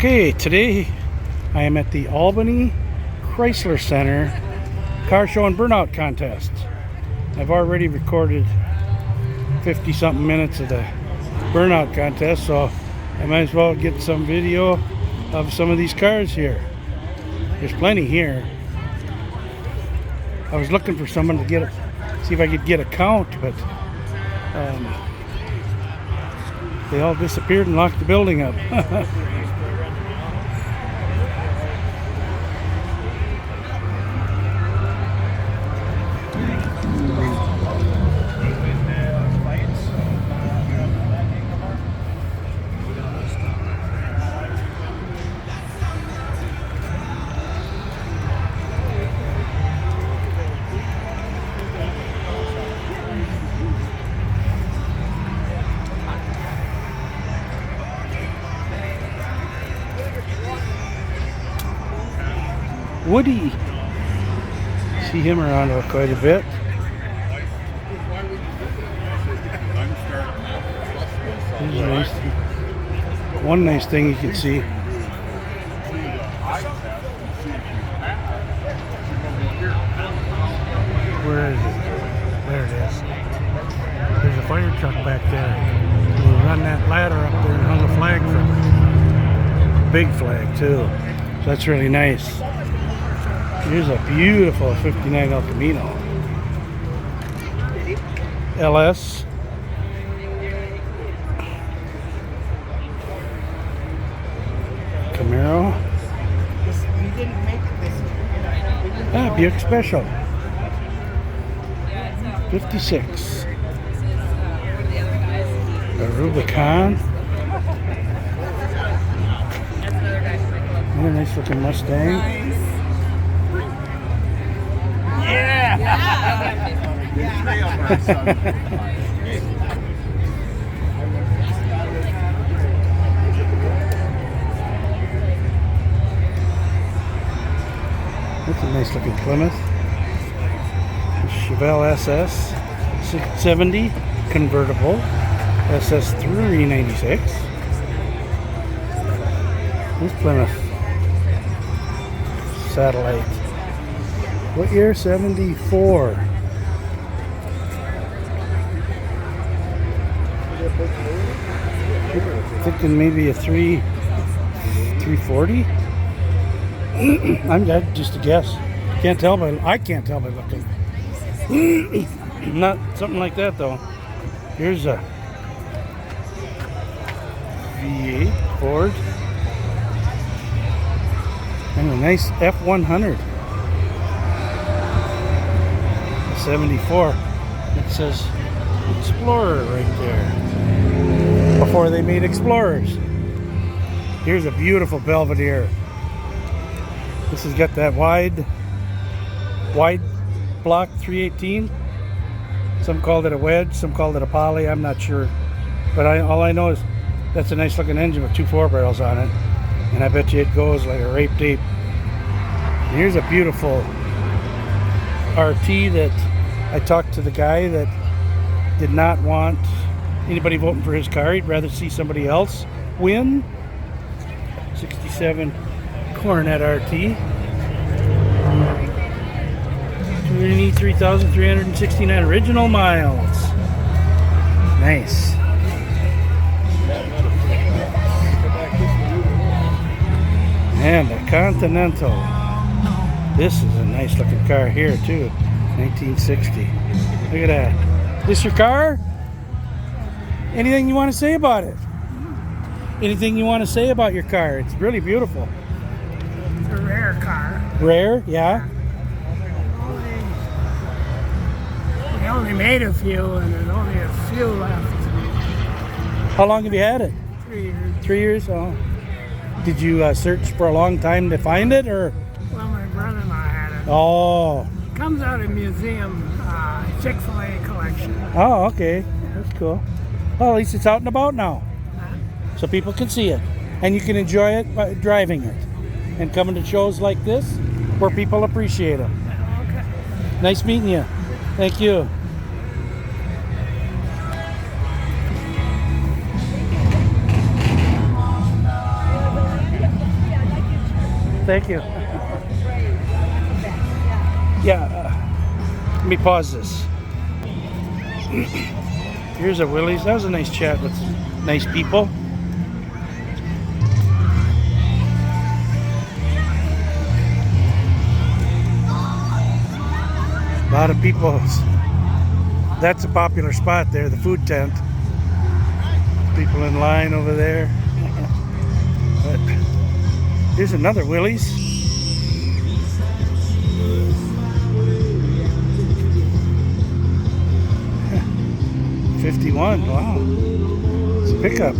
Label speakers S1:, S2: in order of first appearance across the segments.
S1: Okay, today I am at the Albany Chrysler Center car show and burnout contest. I've already recorded 50 something minutes of the burnout contest, so I might as well get some video of some of these cars here. There's plenty here. I was looking for someone to get see if I could get a count, but they all disappeared and locked the building up. Woody, see him around quite a bit. Nice. One nice thing you can see. Where is it? There it is. There's a fire truck back there. We run that ladder up there and hung a flag from it. Big flag too. So that's really nice. Here's a beautiful 59 El Camino. LS. Camaro. Ah, Buick Special. 56. A Rubicon. And a nice looking Mustang. That's a nice looking Plymouth. Chevelle SS 670 convertible. SS 396. This Plymouth Satellite. What year? 74. Thinking maybe a 340. I'm just a guess. Can't tell by I can't tell by looking. Not something like that though. Here's a V8 Ford and a nice F100. 74. It says Explorer right there. Before they made Explorers. Here's a beautiful Belvedere. This has got that wide block 318. Some called it a wedge, some called it a poly. I'm not sure, but all I know is that's a nice looking engine with 2 4-barrels on it, and I bet you it goes like a rape tape. And here's a beautiful RT that I talked to the guy that did not want anybody voting for his car. He'd rather see somebody else win. 67 Coronet RT. 3,369 original miles. Nice. And a Continental. This is a nice looking car here too. 1960. Look at that. This your car? Anything you want to say about it? Anything you want to say about your car? It's really beautiful.
S2: It's a rare car.
S1: Rare? Yeah.
S2: We only made a few, and there's only a few left.
S1: How long have you had it?
S2: 3 years.
S1: 3 years? Oh. Did you search for a long time to find it, or?
S2: Well, my brother-in-law had it.
S1: Oh.
S2: It comes out of a museum, Chick-fil-A collection.
S1: Oh, okay. That's cool. Well, at least it's out and about now, so people can see it, and you can enjoy it by driving it, and coming to shows like this where people appreciate them.
S2: Okay.
S1: Nice meeting you. Thank you. Thank you. Yeah, let me pause this. Here's a Willie's. That was a nice chat with nice people. A lot of people. That's a popular spot there, the food tent. People in line over there. But here's another Willie's. $51. Wow. It's a pickup.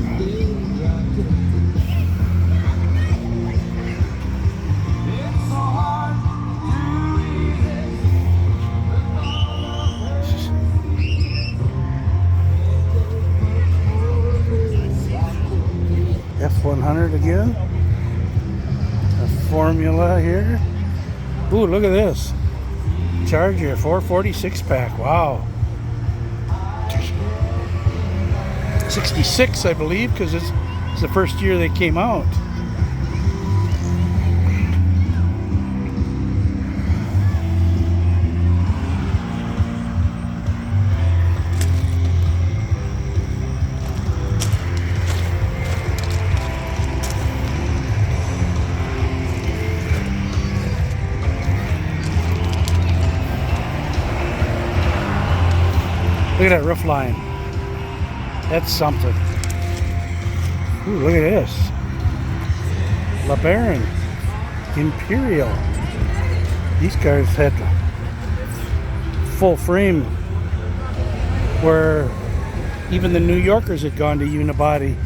S1: F100 again. A Formula here. Ooh, look at this. Charger 446 pack. Wow. 66, I believe, because it's the first year they came out. Look at that roof line. That's something. Ooh, look at this. LeBaron. Imperial. These cars had full frame where even the New Yorkers had gone to unibody.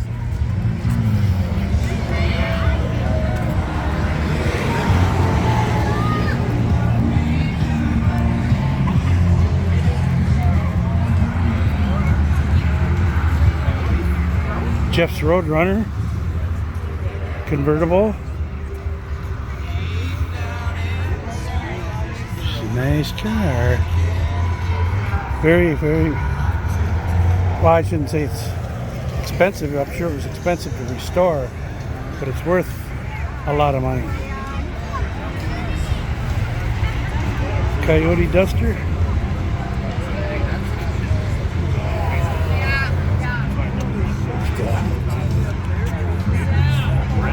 S1: Jeff's Roadrunner convertible. It's a nice car. Very, very, well, I shouldn't say it's expensive. I'm sure it was expensive to restore, but it's worth a lot of money. Coyote Duster.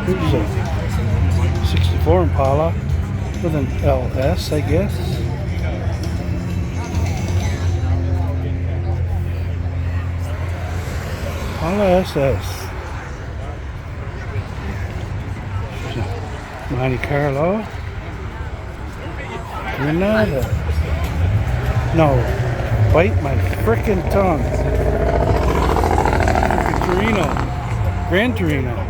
S1: Here's a 64 Impala with an LS, I guess. Impala SS. Monte Carlo. Granada. No, bite my frickin' tongue. Torino. Gran Torino.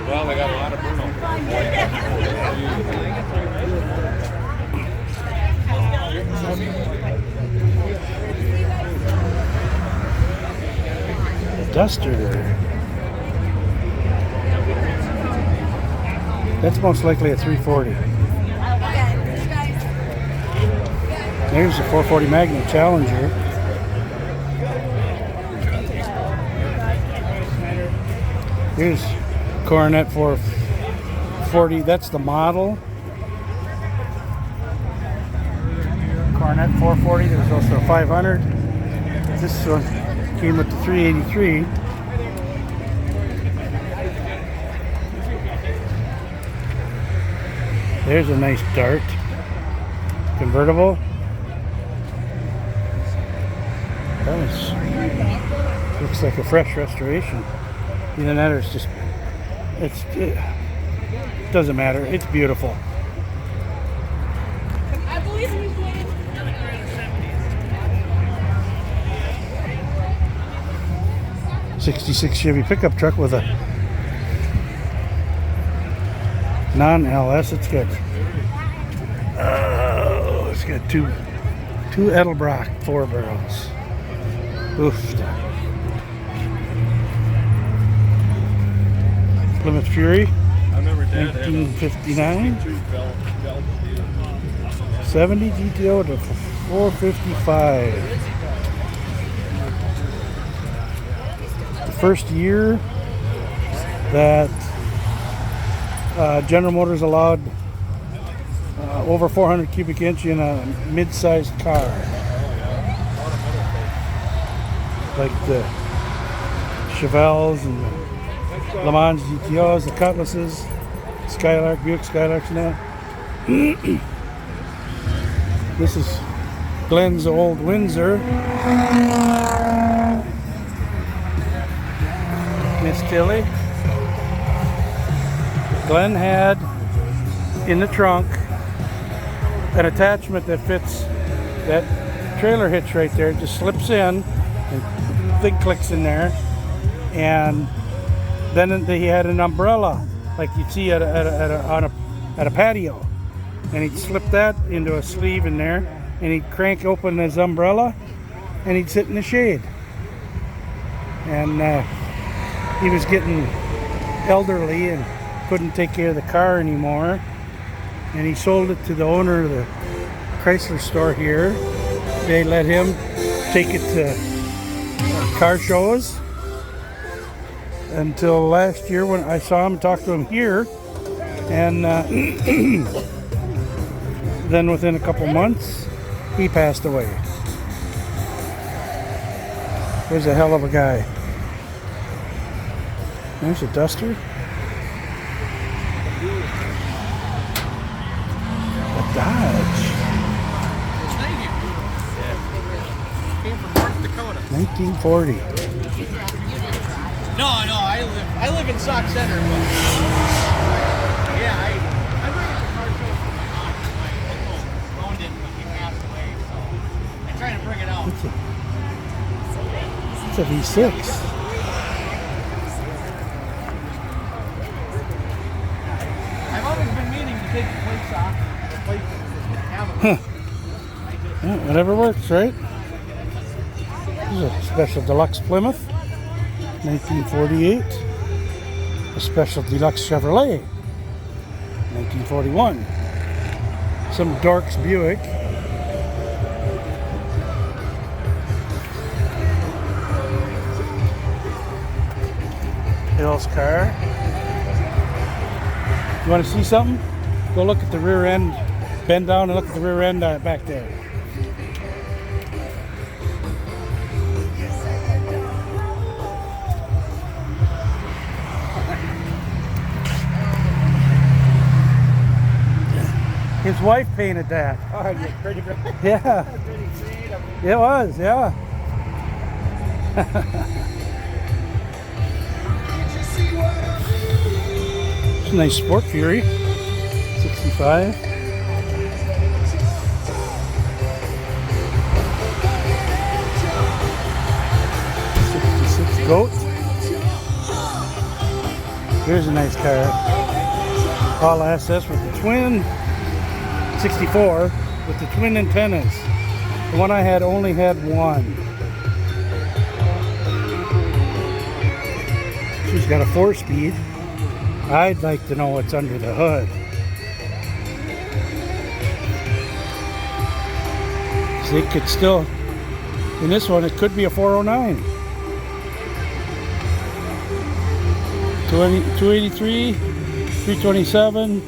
S3: Well, they got a lot of Bruno.
S1: The Duster. That's most likely a 340. There's a 440 Magnum Challenger. Here's Coronet 440, that's the model. Coronet 440, there's also a 500. This one came with the 383. There's a nice Dart convertible. That looks like a fresh restoration. Either that or it's just, it doesn't matter. It's beautiful.
S4: I believe we played.
S1: 66 Chevy pickup truck with a non-LS. It's got two Edelbrock 4 barrels. Oof. Plymouth Fury, 1959. 70 GTO to 455. first year that General Motors allowed over 400 cubic inch in a mid-sized car, like the Chevelles and the Le Mans GTOs, the Cutlasses, Skylark, Buick Skylarks now. This is Glenn's old Windsor. Miss Tilly. Glenn had in the trunk an attachment that fits that trailer hitch right there. It just slips in and the thing clicks in there. And then he had an umbrella like you'd see at a patio. And he'd slip that into a sleeve in there, and he'd crank open his umbrella, and he'd sit in the shade. And he was getting elderly and couldn't take care of the car anymore, and he sold it to the owner of the Chrysler store here. They let him take it to car shows until last year when I saw him, talk to him here, and then within a couple months he passed away. He was a hell of a guy. There's a Duster. A Dodge.
S3: Came from North Dakota.
S1: 1940.
S3: No, I live in Sauk Center, but yeah, I bring it to car shows for my aunt. My uncle owned it when he passed away, so I try to bring it out.
S1: It's a V6.
S3: I've always been meaning to take the plates off. The plates have them.
S1: Yeah, whatever works, right? This is a special deluxe Plymouth, 1948. A special deluxe Chevrolet, 1941. Some Dorks Buick. Hill's car. You want to see something? Go look at the rear end. Bend down and look at the rear end back there. His wife painted that.
S3: Oh, you're pretty good.
S1: Yeah.
S3: Pretty creative.
S1: It was, yeah. It's a nice Sport Fury. 65. 66 Goat. Here's a nice car. All access with the twin 64 with the twin antennas. The one I had only had one. She's got a 4-speed. I'd like to know what's under the hood. So it could still, in this one, it could be a 409. 283, 327,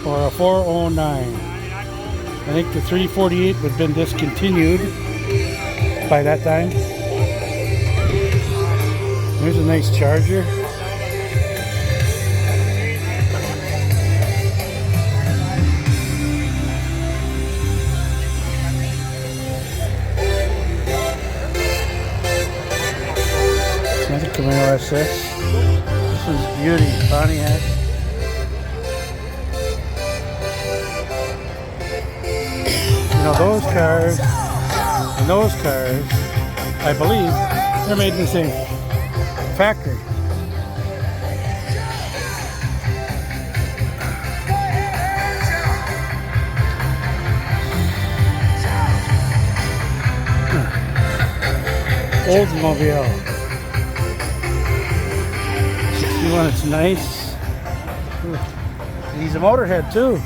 S1: or a 409. I think the 348 would have been discontinued by that time. There's a nice Charger. Another Camaro SS. This is Beauty, Pontiac. You know, those cars and those cars, I believe, they're made in the same factory. Oldsmobile. 61, it's nice. And he's a motorhead too.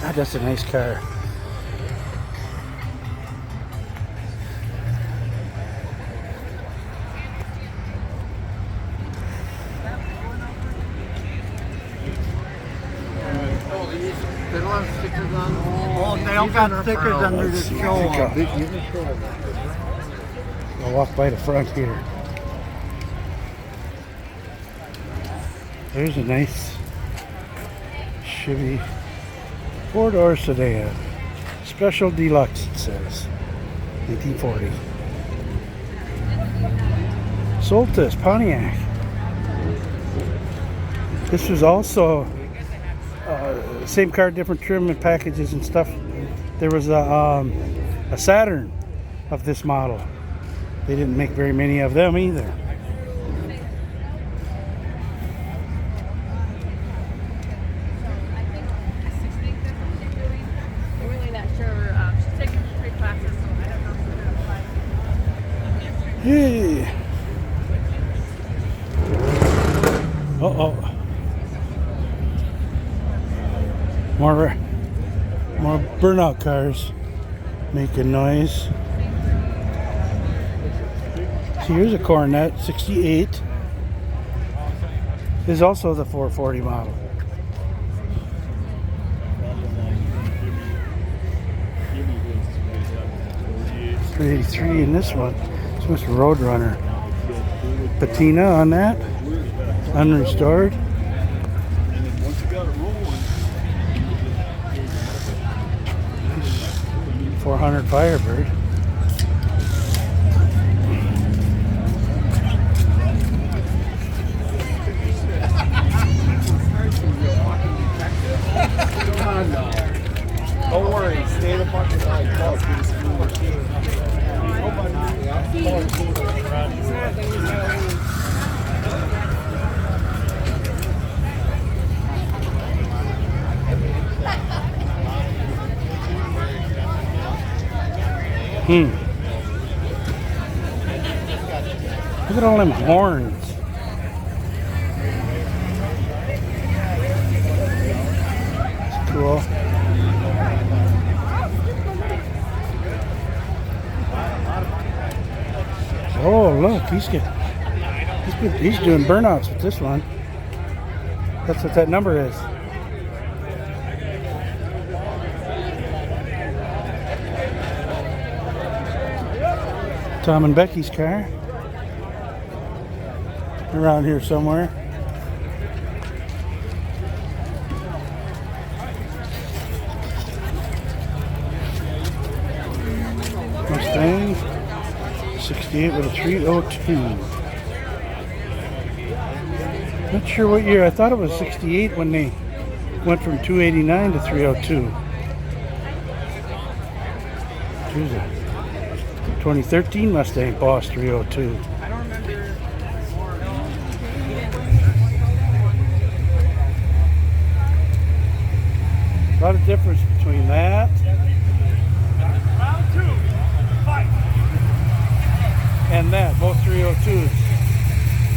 S1: God, that's a nice car.
S3: they don't got stickers under
S1: Let's
S3: the
S1: see,
S3: show.
S1: I think I'll walk by the front here. There's a nice Chevy 4-door sedan. Special Deluxe, it says. 1940. Soltis, Pontiac. This was also same car, different trim and packages and stuff. There was a Saturn of this model. They didn't make very many of them either.
S4: We're really not sure. She's taking 3 classes, so I don't know if we're going to find.
S1: Hey. Uh-oh. More burnout cars making noise. See, here's a Coronet 68. This is also the 440 model. 383 in this one. It's Mr. Roadrunner. Patina on that. Unrestored. 400 Firebird.
S3: Don't worry, stay the fucking line.
S1: Look at all them horns. That's cool. Oh, look, he's doing burnouts with this one. That's what that number is. Tom and Becky's car. Around here somewhere. Mustang 68 with a 302. Not sure what year. I thought it was 68 when they went from 289 to 302. Here's a 2013 Mustang Boss 302. A lot of difference between that and that, both 302s.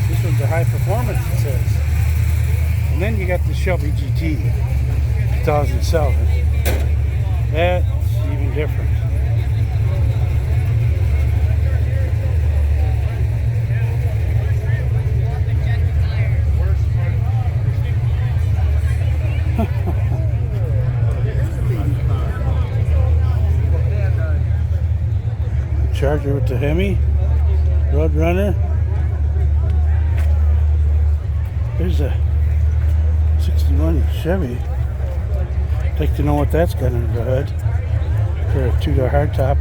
S1: This one's a high performance, it says. And then you got the Shelby GT 2007. That's even different. Charger with the Hemi, Roadrunner. There's a 61 Chevy. I'd like to know what that's got under the hood for a 2-door hardtop,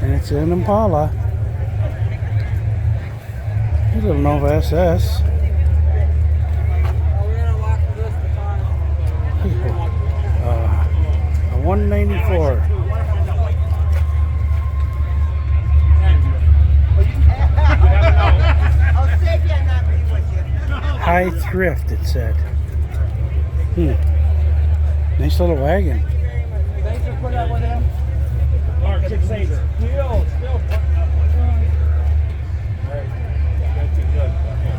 S1: and it's an Impala. A little Nova SS. A 194. High thrift, it said. Nice little wagon.
S2: Thanks for putting up with him. Mark, it's safer.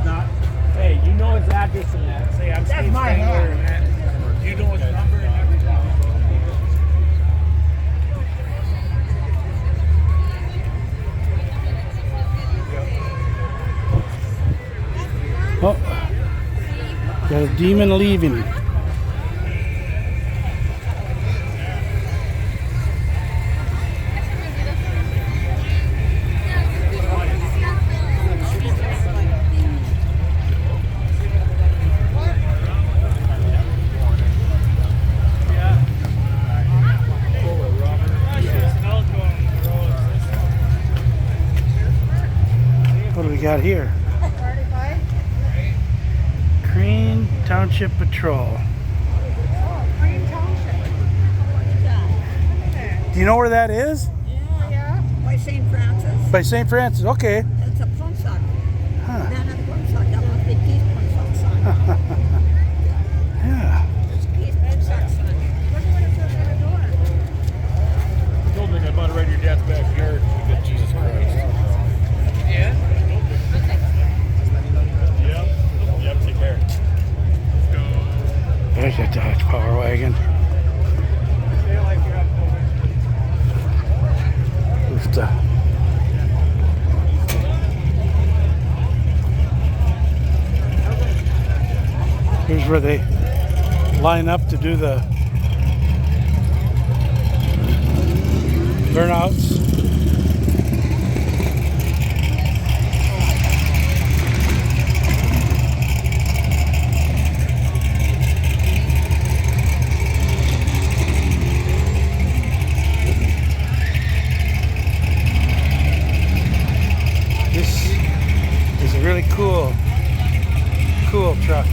S2: Not. Hey, you know his address and that. Say I'm Steve Spangler and that. You know his number and everything.
S1: Oh, got a demon leaving. What do we got here? Crane Township Patrol. Do you know where that is?
S5: Yeah, by St. Francis.
S1: By St. Francis, okay.
S5: It's a punch sock.
S1: Huh.
S5: Then at punch sock, that must be Keith punch sock sign.
S1: Yeah.
S5: It's Keith punch sock sign.
S2: Told me about it right in your dad's backyard. Jesus Christ.
S3: Yeah.
S2: Yep, take care.
S1: There's that Dodge Power Wagon. Here's where they line up to do the burnouts. This is a really cool truck.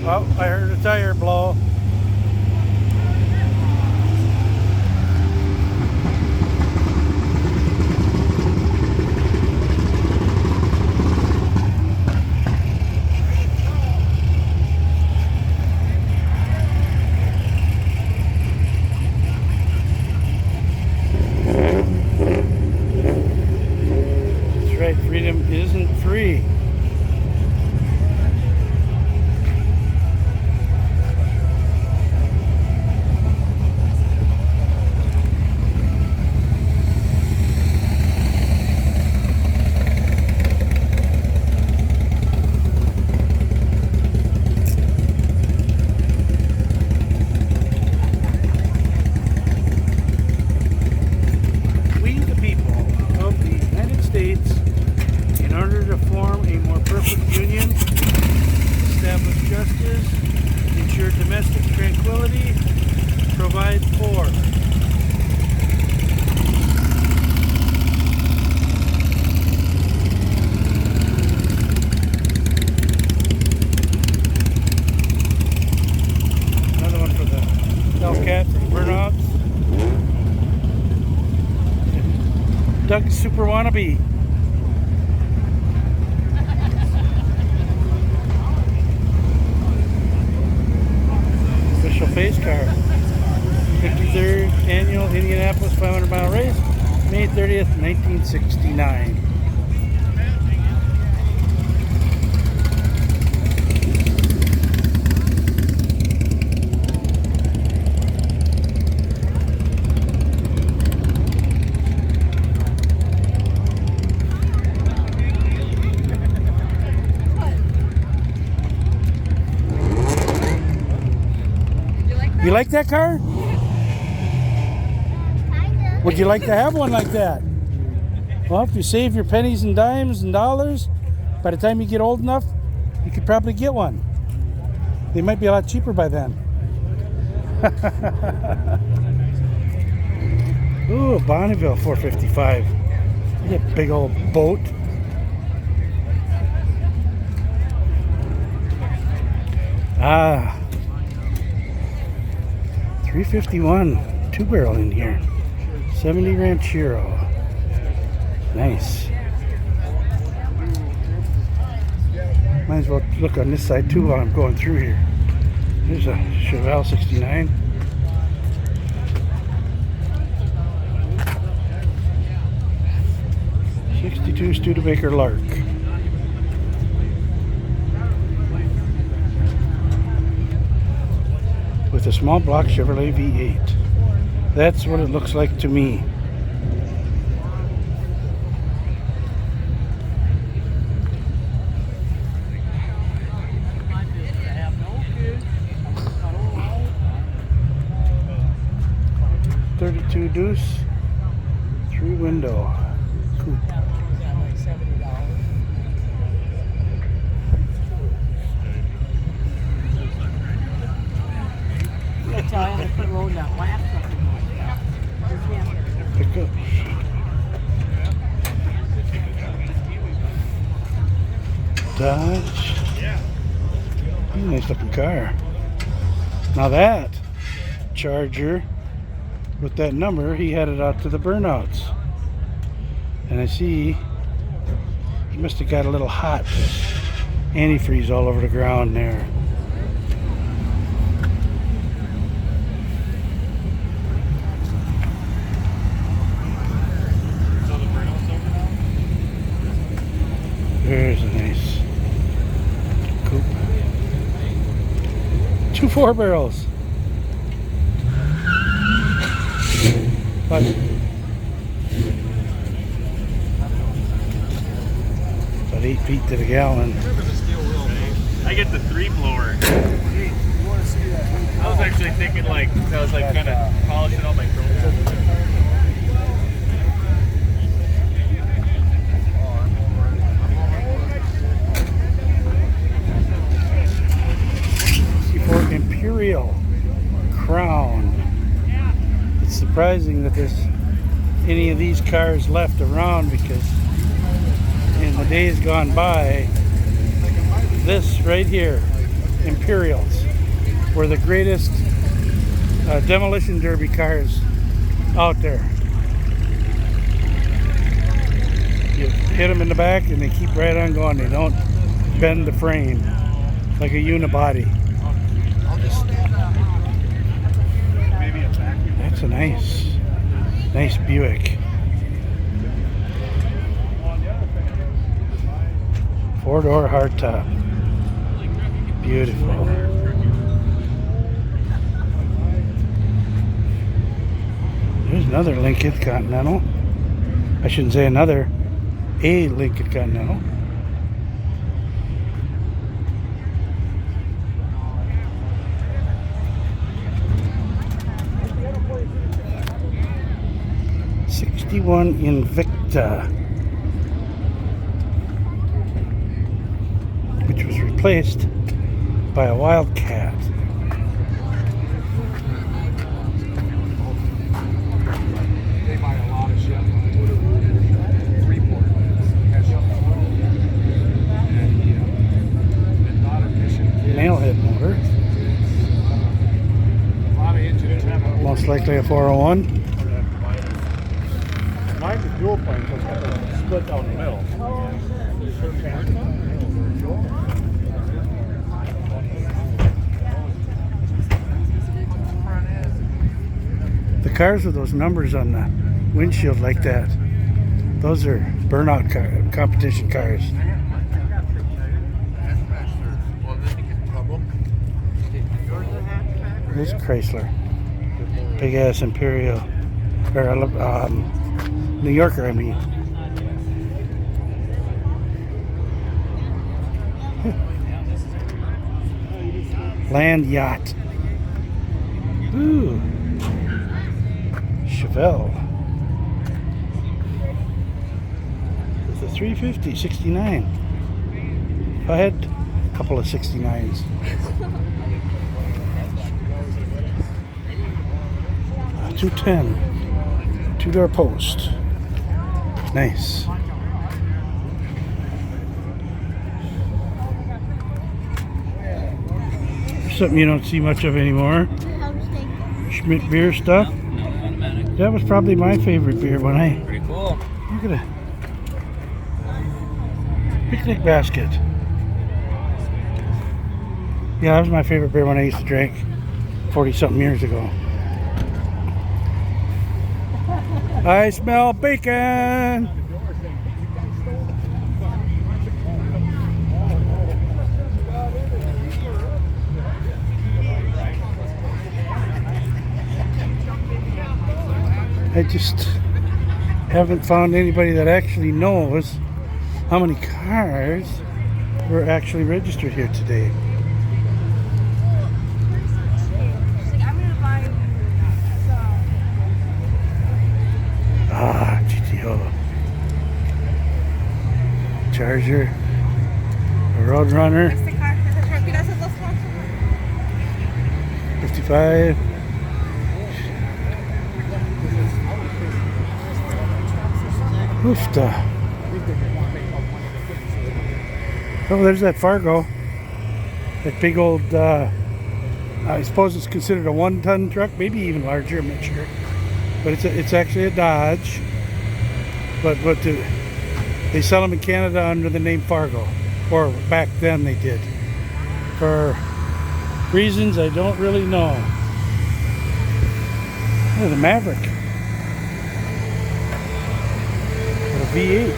S1: Oh, I heard a tire blow. That's right, freedom isn't free. We, the people of the United States, in order to form a more perfect union, establish justice, ensure domestic tranquility, provide for. Another one for the Hellcat burnouts. Doug Super Wannabe. Official pace car. 53rd annual Indianapolis 500-mile race, May 30th, 1969. You like that car? Would you like to have one like that? Well, if you save your pennies and dimes and dollars, by the time you get old enough, you could probably get one. They might be a lot cheaper by then. Ooh, a Bonneville 455. Look at that big old boat. Ah. 351, 2-barrel in here. 70 Ranchero. Nice. Might as well look on this side too while I'm going through here. There's a Chevelle 69. '62 Studebaker Lark. with a small block Chevrolet V8. That's what it looks like to me. .32 deuce, 3-window coupe. Pickup. Dodge. Nice looking car. Now that Charger with that number, he had it out to the burnouts. And I see he must have got a little hot. Antifreeze all over the ground there. There's a nice coupe. 2 4-barrels. But about 8 feet to the gallon.
S2: I get the 3-blower. I was actually thinking like I was like kind of polishing all my chrome.
S1: 64 Imperial Crown. It's surprising that there's any of these cars left around, because in the days gone by, this right here, Imperials, were the greatest demolition derby cars out there. You hit them in the back and they keep right on going. They don't bend the frame like a unibody. That's a nice Buick. 4-door hardtop. Beautiful. There's another Lincoln Continental. I shouldn't say another. A Lincoln Continental. '61 Invicta, which was replaced by a Wildcat.
S2: They buy a lot of shit. Freeport.
S1: Nailhead motor.
S2: A lot of engines.
S1: Most likely a 401.
S2: Mine's a dual plane, so it's got a split down the middle.
S1: The cars with those numbers on the windshield like that, those are burnout competition cars. This Chrysler, big ass Imperial, or New Yorker, I mean. Land yacht. Ooh. Chevelle. It's a 350, 69. If I had a couple of 69s. 210. 2-door post. Nice. Something you don't see much of anymore. Schmidt beer stuff. That was probably my favorite beer when I...
S3: Pretty cool.
S1: Look at it. Picnic basket. Yeah, that was my favorite beer when I used to drink 40-something years ago. I smell bacon. I just haven't found anybody that actually knows how many cars were actually registered here today. Ah, GTO. Charger. A Roadrunner. 55. Oofta. Oh, there's that Fargo. That big old, I suppose it's considered a 1-ton truck, maybe even larger, I'm not sure. But it's actually a Dodge. But they sell them in Canada under the name Fargo. Or back then they did. For reasons I don't really know. Oh, the Maverick. What a V8.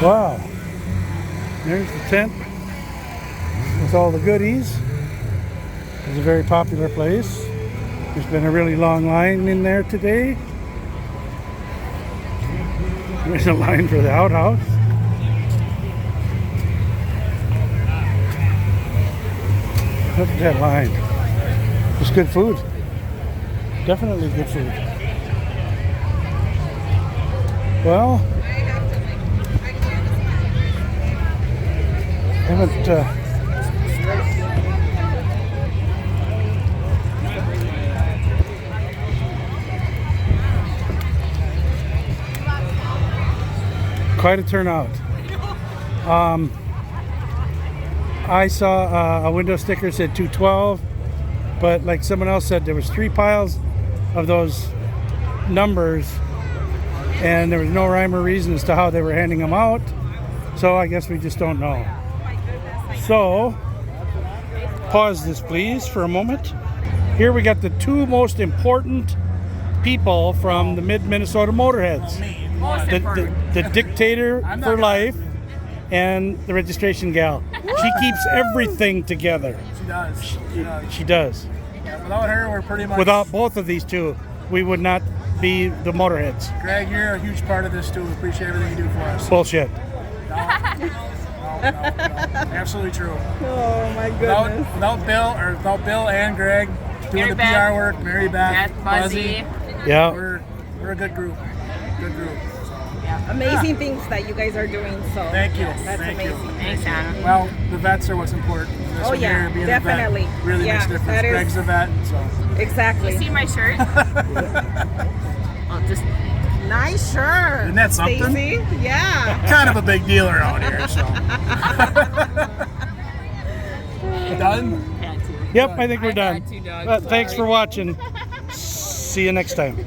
S1: Wow. There's the tent with all the goodies. It's a very popular place. There's been a really long line in there today. There's a line for the outhouse. Look at that line. It's good food. Definitely good food. Well, haven't quite a turnout. I saw a window sticker said 212, but like someone else said, there was 3 piles of those numbers, and there was no rhyme or reason as to how they were handing them out. So I guess we just don't know. So pause this, please, for a moment. Here we got the 2 most important people from the Mid-Minnesota Motorheads. The dictator for life and the registration gal. She keeps everything together.
S2: She does.
S1: She does.
S2: Yeah, without her, we're pretty much...
S1: Without both of these two, we would not be the Motorheads.
S2: Greg, you're a huge part of this too. We appreciate everything you do for us.
S1: Bullshit.
S2: No. Absolutely true.
S6: Oh my goodness.
S2: Without Bill and Greg doing
S7: Mary
S2: the
S7: Beth.
S2: PR work, Mary Beth,
S7: Fuzzy.
S1: Yeah.
S2: we're a good group. Good group.
S6: Amazing things that you guys are doing. So
S2: Thank you.
S6: That's
S2: Thank you.
S6: amazing.
S7: Thanks, Anna.
S2: Well, the vets are what's important. This
S6: Oh,
S2: one
S6: yeah,
S2: here, being
S6: definitely.
S2: A vet really
S6: Yeah,
S2: makes a difference.
S6: that is-
S2: Greg's a vet, so
S6: Exactly.
S7: See my shirt? I'll just
S6: Nice shirt.
S2: Isn't that something?
S6: Stacey. Yeah.
S2: kind of a big deal around here. So done.
S7: had to.
S1: Yep, I think we're
S7: I
S1: done.
S7: had to, Doug.
S1: Thanks
S7: Sorry.
S1: for watching. See you next time.